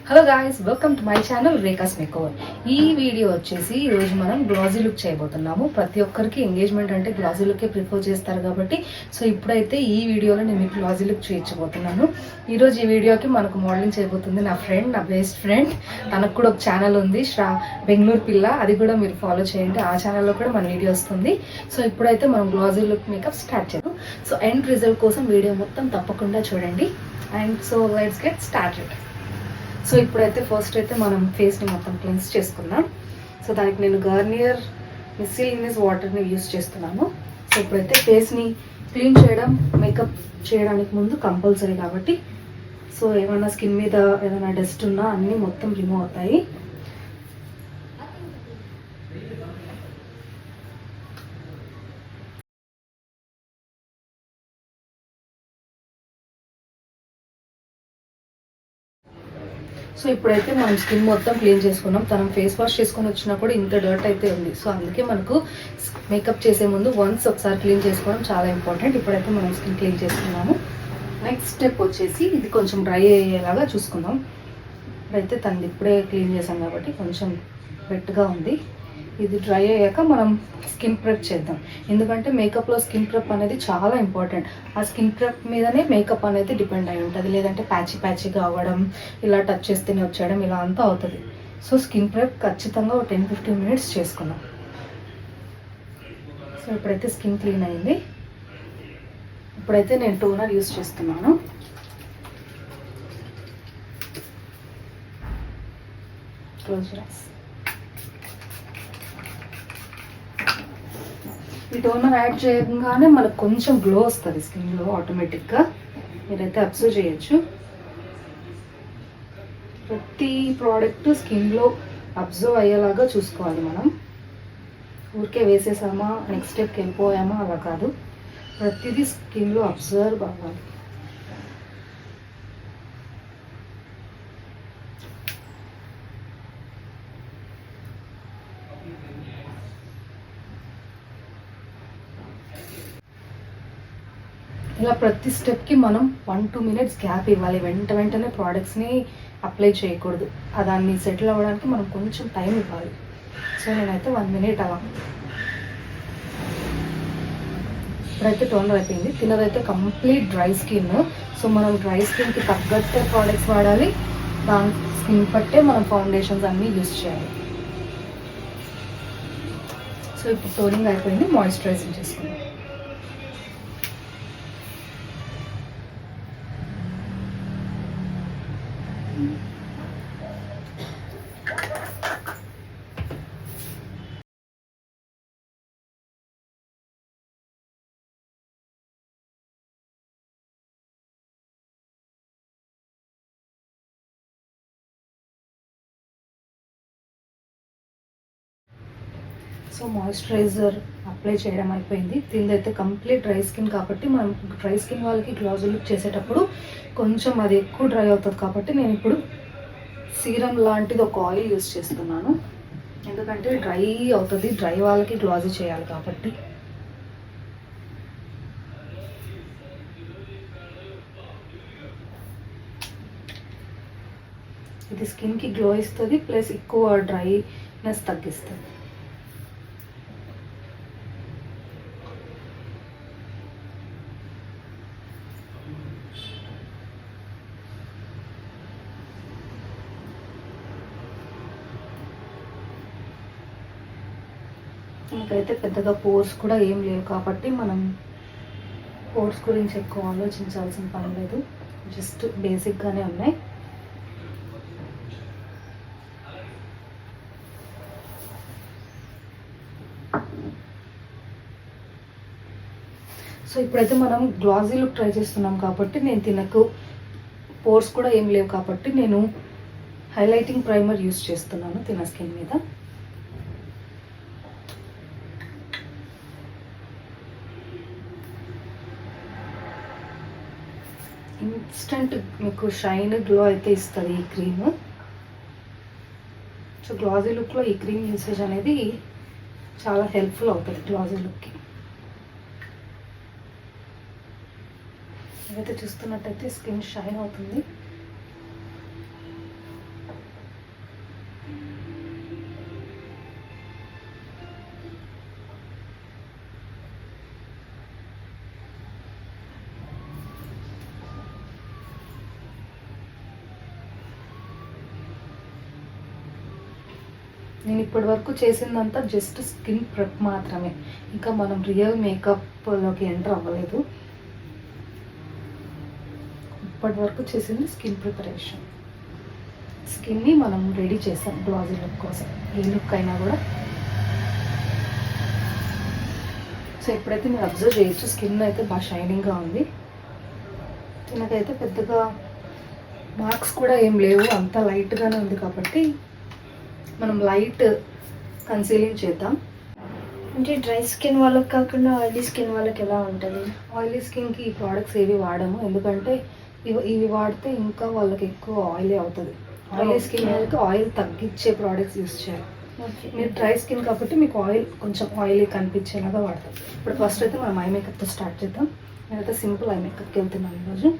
Hello guys, welcome to my channel Rekha's makeover. ఈ video వచ్చేసి ఈరోజు మనం గ్లాజీ లుక్ చేయబోతున్నాము. ప్రతి ఒక్కరికి ఎంగేజ్మెంట్ అంటే గ్లాజీ లుక్కే ప్రిఫర్ చేస్తారు కాబట్టి ఇప్పుడైతే ఈ వీడియోలో నేను మీకు గ్లాజీ లుక్ చేయించబోతున్నాను. ఈరోజు ఈ వీడియోకి మనకు మోడలింగ్ చేయబోతుంది నా బెస్ట్ ఫ్రెండ్. తనకు కూడా ఒక ఛానల్ ఉంది, బెంగళూరు పిల్ల. అది కూడా మీరు ఫాలో చేయండి. ఆ ఛానల్లో కూడా మన వీడియో వస్తుంది. ఇప్పుడైతే మనం గ్లాజీ లుక్ మేకప్ స్టార్ట్ చేద్దాం. ఎండ్ రిజల్ట్ కోసం వీడియో మొత్తం తప్పకుండా చూడండి. And let's get started. ఇప్పుడైతే ఫస్ట్ అయితే మనం ఫేస్ని మొత్తం క్లెన్స్ చేసుకుందాం. దానికి నేను గార్నియర్ మిస్సిలినియస్ వాటర్ని యూజ్ చేస్తున్నాను. ఇప్పుడైతే ఫేస్ని క్లీన్ చేయడం మేకప్ చేయడానికి ముందు కంపల్సరీ కాబట్టి ఏమైనా స్కిన్ మీద ఏదైనా డస్ట్ ఉన్నా అన్నీ మొత్తం రిమూవ్ అవుతాయి. ఇప్పుడైతే మనం స్కిన్ మొత్తం క్లీన్ చేసుకున్నాం. తనం ఫేస్ వాష్ చేసుకొని వచ్చినా కూడా ఇంత డర్ట్ అయితే ఉంది. అందుకే మనకు మేకప్ చేసే ముందు ఒకసారి క్లీన్ చేసుకోవడం చాలా ఇంపార్టెంట్. ఇప్పుడైతే మనం స్కిన్ క్లీన్ చేసుకున్నాము. నెక్స్ట్ స్టెప్ వచ్చేసి ఇది కొంచెం డ్రై అయ్యేలాగా చూసుకుందాం. ఇప్పుడైతే తనది ఇప్పుడే క్లీన్ చేసాం కాబట్టి కొంచెం వెట్గా ఉంది. ఇది డ్రై అయ్యాక మనం స్కిన్ ప్రెప్ చేద్దాం. ఎందుకంటే మేకప్లో స్కిన్ ప్రెప్ అనేది చాలా ఇంపార్టెంట్. ఆ స్కిన్ ప్రెప్ మీదనే మేకప్ అనేది డిపెండ్ అయి ఉంటుంది. లేదంటే ప్యాచీగా అవ్వడం, ఇలా టచ్ చేస్తేనే వచ్చేయడం, ఇలా అంతా అవుతుంది. స్కిన్ ప్రెప్ ఖచ్చితంగా 10-15 మినిట్స్ చేసుకున్నాం. ఇప్పుడైతే స్కిన్ క్లీన్ అయింది. ఇప్పుడైతే నేను టోనర్ యూస్ చేస్తున్నాను. Close rice. ఈ టోనర్ యాడ్ చేయగానే మనకు కొంచెం గ్లో వస్తుంది స్కిన్లో ఆటోమేటిక్గా. మీరైతే అబ్జర్వ్ చేయొచ్చు. ప్రతి ప్రోడక్ట్ స్కిన్లో అబ్జర్వ్ అయ్యేలాగా చూసుకోవాలి మనం. ఊరికే వేసేసామా నెక్స్ట్ స్టెప్కి వెళ్ళిపోయామా అలా కాదు. ప్రతిదీ స్కిన్లో అబ్జర్వ్ అవ్వాలి. ఇలా ప్రతి స్టెప్కి మనం 1-2 మినిట్స్ గ్యాప్ ఇవ్వాలి. వెంటనే ప్రోడక్ట్స్ని అప్లై చేయకూడదు. దాన్ని సెటిల్ అవ్వడానికి మనం కొంచెం టైం ఇవ్వాలి. నేనైతే 1 మినిట్ అలా. ఇప్పుడైతే టోనర్ అయిపోయింది. తినదైతే కంప్లీట్ డ్రై స్కిన్. మనం డ్రై స్కిన్కి తగ్గట్టే ప్రోడక్ట్స్ వాడాలి. దాని స్కిన్ పట్టే మనం ఫౌండేషన్స్ అన్నీ యూజ్ చేయాలి. ఇప్పుడు టోనింగ్ అయిపోయింది. మాయిశ్చరైజింగ్ చేసుకుందాం. మాయిశ్చరైజర్ అప్లై చేయడం అయిపోయింది. దీనిదైతే కంప్లీట్ డ్రై స్కిన్ కాబట్టి మనం డ్రై స్కిన్ వాళ్ళకి గ్లాజీ లుక్ చేసేటప్పుడు కొంచెం అది ఎక్కువ డ్రై అవుతుంది కాబట్టి నేను ఇప్పుడు సీరం లాంటిది ఒక ఆయిల్ యూజ్ చేస్తున్నాను. ఎందుకంటే డ్రై అవుతుంది, డ్రై వాళ్ళకి గ్లాజీ చేయాలి కాబట్టి. ఇది స్కిన్కి గ్లో ఇస్తుంది, ప్లస్ ఎక్కువ డ్రైనెస్ తగ్గిస్తుంది. ఇంకైతే పెద్దగా పోర్స్ కూడా ఏం లేవు కాబట్టి మనం పోర్స్ గురించి ఎక్కువ ఆలోచించాల్సిన పని లేదు. జస్ట్ బేసిక్గానే ఉన్నాయి. ఇప్పుడైతే మనం గ్లాజీ లుక్ ట్రై చేస్తున్నాం కాబట్టి తినకు పోర్స్ కూడా ఏం లేవు కాబట్టి నేను హైలైటింగ్ ప్రైమర్ యూజ్ చేస్తున్నాను తిన స్కిన్ మీద. ఇన్స్టెంట్ మీకు షైన్ గ్లో అయితే ఇస్తుంది ఈ క్రీమ్. గ్లాజీ లుక్లో ఈ క్రీమ్ యూసేజ్ అనేది చాలా హెల్ప్ఫుల్ అవుతుంది గ్లాజీ లుక్కి. ఏదైతే చూస్తున్నట్టయితే స్కిన్ షైన్ అవుతుంది. నేను ఇప్పటి వరకు చేసిందంతా జస్ట్ స్కిన్ ప్రెప్ మాత్రమే, ఇంకా మనం రియల్ మేకప్లోకి ఎంటర్ అవ్వలేదు. ఇప్పటి వరకు చేసింది స్కిన్ ప్రిపరేషన్. స్కిన్ని మనం రెడీ చేసాం గ్లాజీ లుక్ కోసం, ఏ లుక్ అయినా కూడా. సో ఇప్పుడైతే మీరు అబ్జర్వ్ చేయొచ్చు, స్కిన్ అయితే బాగా షైనింగ్గా ఉంది. నాకైతే పెద్దగా మార్క్స్ కూడా ఏం లేవు, అంతా లైట్గానే ఉంది. కాబట్టి మనం లైట్ కన్సీలింగ్ చేద్దాం. అంటే డ్రై స్కిన్ వాళ్ళకి కాకుండా ఆయిలీ స్కిన్ వాళ్ళకి ఎలా ఉంటుంది? ఆయిలీ స్కిన్కి ఈ ప్రోడక్ట్స్ ఏవి వాడము, ఎందుకంటే ఇవి వాడితే ఇంకా వాళ్ళకి ఎక్కువ ఆయిలీ అవుతుంది. ఆయిలీ స్కిన్ వాళ్ళకి ఆయిల్ తగ్గించే ప్రోడక్ట్స్ యూస్ చేయాలి. మీరు డ్రై స్కిన్ కాబట్టి మీకు ఆయిల్ కొంచెం ఆయిలీ కనిపించేలాగా వాడతాం. ఇప్పుడు ఫస్ట్ అయితే మనం ఐ మేకప్తో స్టార్ట్ చేద్దాం. నేనైతే సింపుల్ ఐ మేకప్కి వెళ్తున్నాను ఈరోజు.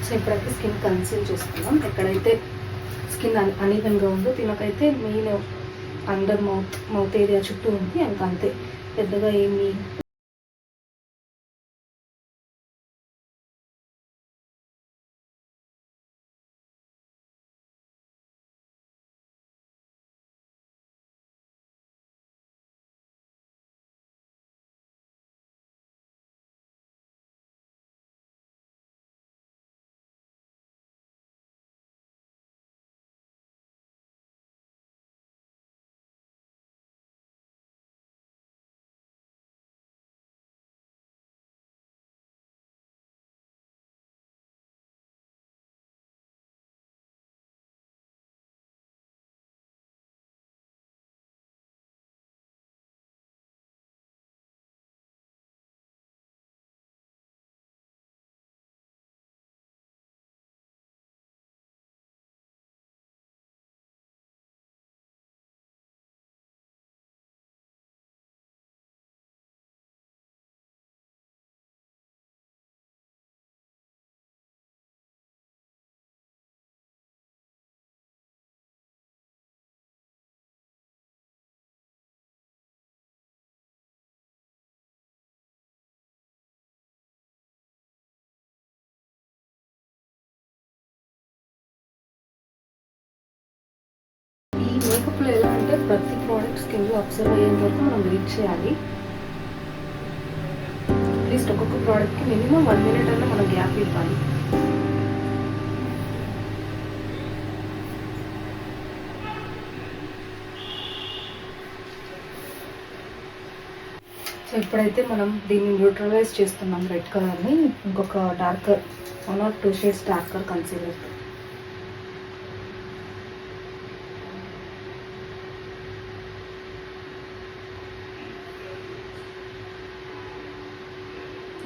సో ఇప్పుడైతే స్కిన్ కన్సీల్ చేసుకుందాం. ఎక్కడైతే స్కిన్ అనీవెన్గా ఉందో దీనికైతే మెయిన్ అండర్ మౌత్ ఏరియా చుట్టూ ఉంది, ఇంకా అంతే, పెద్దగా ఏమి. మేకప్లో ఎలా అంటే ప్రతి ప్రోడక్ట్ స్కిన్లో అబ్జర్వ్ అయ్యేంత వరకు మనం వెయిట్ చేయాలి. అట్లీస్ట్ ఒక్కొక్క ప్రోడక్ట్కి మినిమం 1 minute అన్నా మనం గ్యాప్ ఇవ్వాలి. సో ఇప్పుడైతే మనం దీన్ని న్యూట్రలైజ్ చేస్తున్నాం రెడ్ కలర్ని. ఇంకొక darker 1 or 2 shades darker concealer.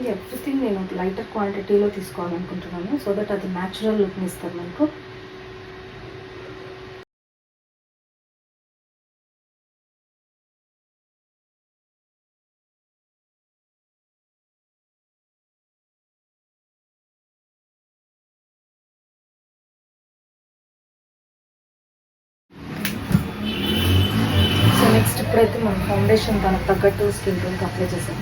Everything నేను లైటర్ క్వాంటిటీలో తీసుకోవాలనుకుంటున్నాను, సో దట్ అది న్యాచురల్ లుక్ని ఇస్తారు మనకు. సో నెక్స్ట్ ఇప్పుడైతే మనం ఫౌండేషన్ దానికి తగ్గట్టు స్కిన్ టోన్కి అప్లై చేసాం.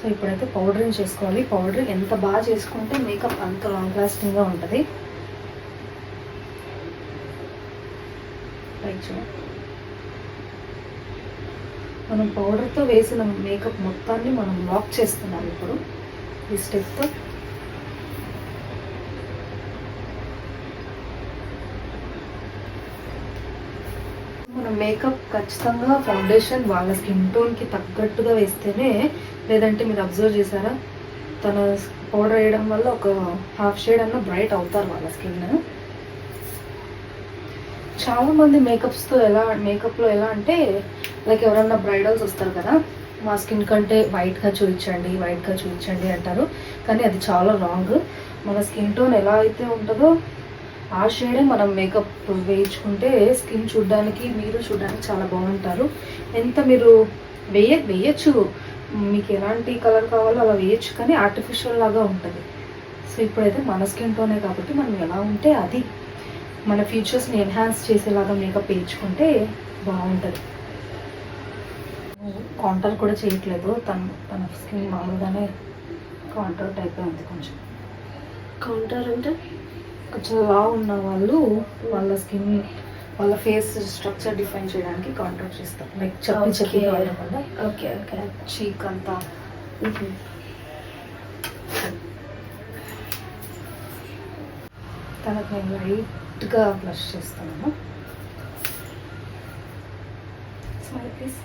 సో ఇప్పుడైతే పౌడరింగ్ చేసుకోవాలి. పౌడరింగ్ ఎంత బాగా చేసుకుంటే మేకప్ అంత లాంగ్ లాస్టింగ్గా ఉంటుంది. మనం పౌడర్తో వేసిన మేకప్ మొత్తాన్ని మనం లాక్ చేస్తున్నాం ఇప్పుడు ఈ స్టెప్తో. మనం మేకప్ ఖచ్చితంగా ఫౌండేషన్ వాళ్ళ స్కిన్ టోన్కి తగ్గట్టుగా వేస్తేనే, లేదంటే మీరు అబ్జర్వ్ చేశారా, తన పౌడర్ వేయడం వల్ల ఒక హాఫ్ షేడ్ అన్న బ్రైట్ అవుతారు వాళ్ళ స్కిన్. చాలామంది మేకప్లో ఎలా అంటే, లైక్ ఎవరన్నా బ్రైడల్స్ వస్తారు కదా, మా స్కిన్ కంటే వైట్గా చూపించండి అంటారు. కానీ అది చాలా రాంగ్. మన స్కిన్ టోన్ ఎలా అయితే ఉంటుందో ఆ షేడే మనం మేకప్ వేయించుకుంటే స్కిన్ చూడడానికి, మీరు చూడడానికి చాలా బాగుంటారు. ఎంత మీరు వేయచ్చు, మీకు ఎలాంటి కలర్ కావాలో అలా వేయచ్చు, కానీ ఆర్టిఫిషియల్ లాగా ఉంటుంది. సో ఇప్పుడైతే మన స్కిన్ టోనే కాబట్టి మనం ఎలా ఉంటే అది మన ఫీచర్స్ని ఎన్హాన్స్ చేసేలాగా మేకప్ వేయించుకుంటే బాగుంటుంది. కాంటోర్ కూడా చేయట్లేదు, తన స్కిన్ మామూలుగానే కాంటోర్ టైప్ ఉంది. కౌంటర్ అంటే కొంచెం లా ఉన్న వాళ్ళు వాళ్ళ స్కిన్, వాళ్ళ ఫేస్ స్ట్రక్చర్ డిఫైన్ చేయడానికి కాంటాక్ట్ చేస్తారు. లైక్ చెప్పి కాకుండా ఓకే ఓకే చీక్ అంతా. తనకు నేను లైట్గా బ్లష్ చేస్తున్నాను. Smile please.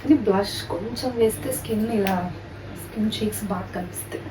ఇది బ్లష్ కొంచెం వేస్తే స్కిన్ చీక్స్ బాగా కనిపిస్తాయి.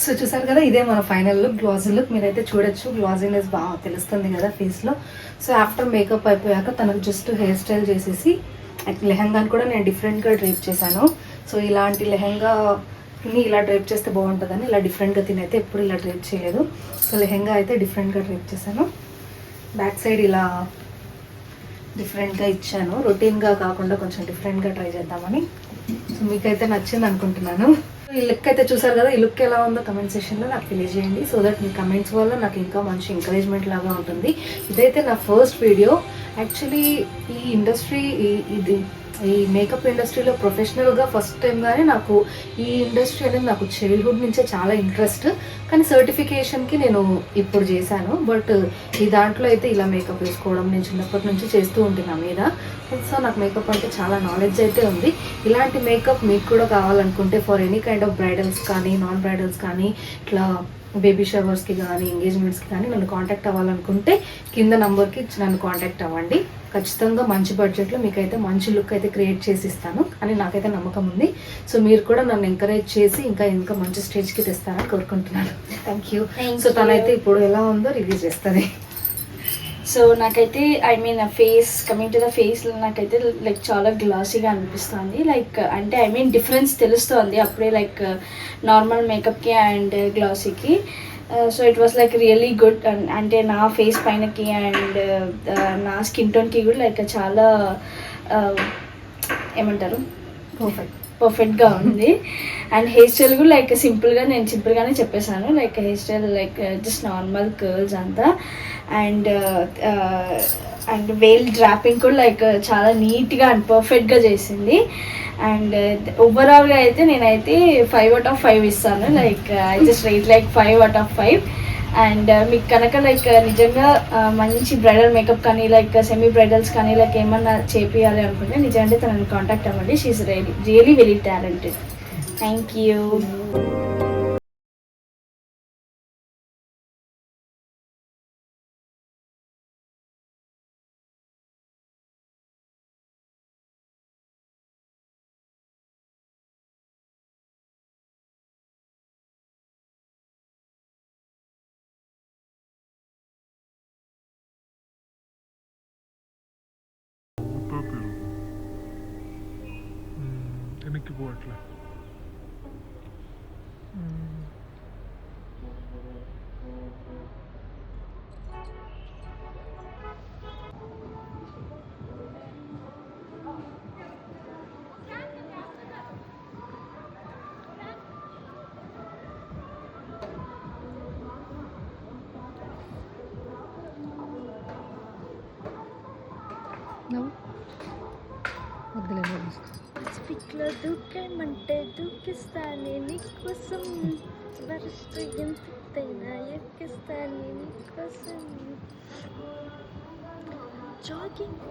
సో చూసారు కదా, ఇదే మన ఫైనల్ లుక్, గ్లాజీ లుక్. మీరైతే చూడొచ్చు, గ్లాజీనెస్ బాగా తెలుస్తుంది కదా ఫేస్లో. సో ఆఫ్టర్ మేకప్ అయిపోయాక తనకు జస్ట్ హెయిర్ స్టైల్ చేసేసి లెహంగాని కూడా నేను డిఫరెంట్గా డ్రైప్ చేశాను. సో ఇలాంటి లెహంగాని ఇలా డ్రైప్ చేస్తే బాగుంటుందని ఇలా డిఫరెంట్గా తినైతే ఎప్పుడు ఇలా డ్రైప్ చేయలేదు. సో లెహంగా అయితే డిఫరెంట్గా డ్రైప్ చేశాను. బ్యాక్ సైడ్ ఇలా డిఫరెంట్గా ఇచ్చాను, రొటీన్గా కాకుండా కొంచెం డిఫరెంట్గా ట్రై చేద్దామని. సో మీకైతే నచ్చింది అనుకుంటున్నాను. ఈ లుక్ అయితే చూసారు కదా, ఈ లుక్ ఎలా ఉందో కమెంట్ సెక్షన్లో నాకు తెలియజేయండి. సో దట్ మీ కమెంట్స్ వల్ల నాకు ఇంకా మంచి ఎంకరేజ్మెంట్ లాగా ఉంటుంది. ఇదైతే నా ఫస్ట్ వీడియో. యాక్చువల్లీ ఈ ఇండస్ట్రీ ఈ మేకప్ ఇండస్ట్రీలో ప్రొఫెషనల్గా ఫస్ట్ టైం. కానీ నాకు ఈ ఇండస్ట్రీ అనేది నాకు చైల్డ్హుడ్ నుంచే చాలా ఇంట్రెస్ట్. కానీ సర్టిఫికేషన్కి నేను ఇప్పుడు చేశాను. బట్ ఈ దాంట్లో అయితే ఇలా మేకప్ వేసుకోవడం నేను చిన్నప్పటి నుంచి చేస్తూ ఉంటుంది నా మీద. సో నాకు మేకప్ అంటే చాలా నాలెడ్జ్ అయితే ఉంది. ఇలాంటి మేకప్ మీకు కూడా కావాలనుకుంటే for any kind of bridals కానీ నాన్ బ్రైడల్స్ కానీ ఇట్లా బేబీ షవర్స్కి కానీ ఎంగేజ్మెంట్స్కి కానీ నన్ను కాంటాక్ట్ అవ్వాలనుకుంటే కింద నంబర్కి నన్ను కాంటాక్ట్ అవ్వండి. ఖచ్చితంగా మంచి బడ్జెట్లో మీకైతే మంచి లుక్ అయితే క్రియేట్ చేసి ఇస్తాను అని నాకైతే నమ్మకం ఉంది. సో మీరు కూడా నన్ను ఎంకరేజ్ చేసి ఇంకా మంచి స్టేజ్కి తెస్తారని కోరుకుంటున్నాను. Thank you. సో తనైతే ఇప్పుడు ఎలా ఉందో రివ్యూ చేస్తుంది. సో నాకైతే face coming to the face నాకైతే లైక్ చాలా గ్లాసీగా అనిపిస్తుంది. లైక్ అంటే డిఫరెన్స్ తెలుస్తుంది అప్పుడే, లైక్ నార్మల్ మేకప్కి అండ్ గ్లాసీకి. So it was like really good. అంటే నా ఫేస్ పైనకి అండ్ నా స్కిన్ టోన్కి కూడా లైక్ చాలా ఏమంటారు పర్ఫెక్ట్గా ఉంది. అండ్ హెయిర్ స్టైల్ కూడా లైక్ నేను సింపుల్గానే చెప్పేశాను. Like hair style like just normal curls అంతా. అండ్ వేల్ డ్రాపింగ్ కూడా లైక్ చాలా నీట్గా అండ్ పర్ఫెక్ట్గా చేసింది. అండ్ ఓవరాల్గా అయితే నేనైతే 5 out of 5 ఇస్తాను. Like I just rate like 5 out of 5. And మీకు కనుక లైక్ నిజంగా మంచి బ్రైడల్ మేకప్ కానీ లైక్ సెమీ బ్రైడల్స్ కానీ లైక్ ఏమన్నా చేపియాలి అనుకుంటే నిజంగా తనని కాంటాక్ట్ అవ్వండి. She is really very talented. Thank you. എനിക്ക് പോയിട്ടില്ല. స్పిక్లో దూకేమంటే దూకిస్తానే నీకోసం, వరస్ట్ ఎంతైనా ఎక్కిస్తానే నీకోసం. జాగింగ్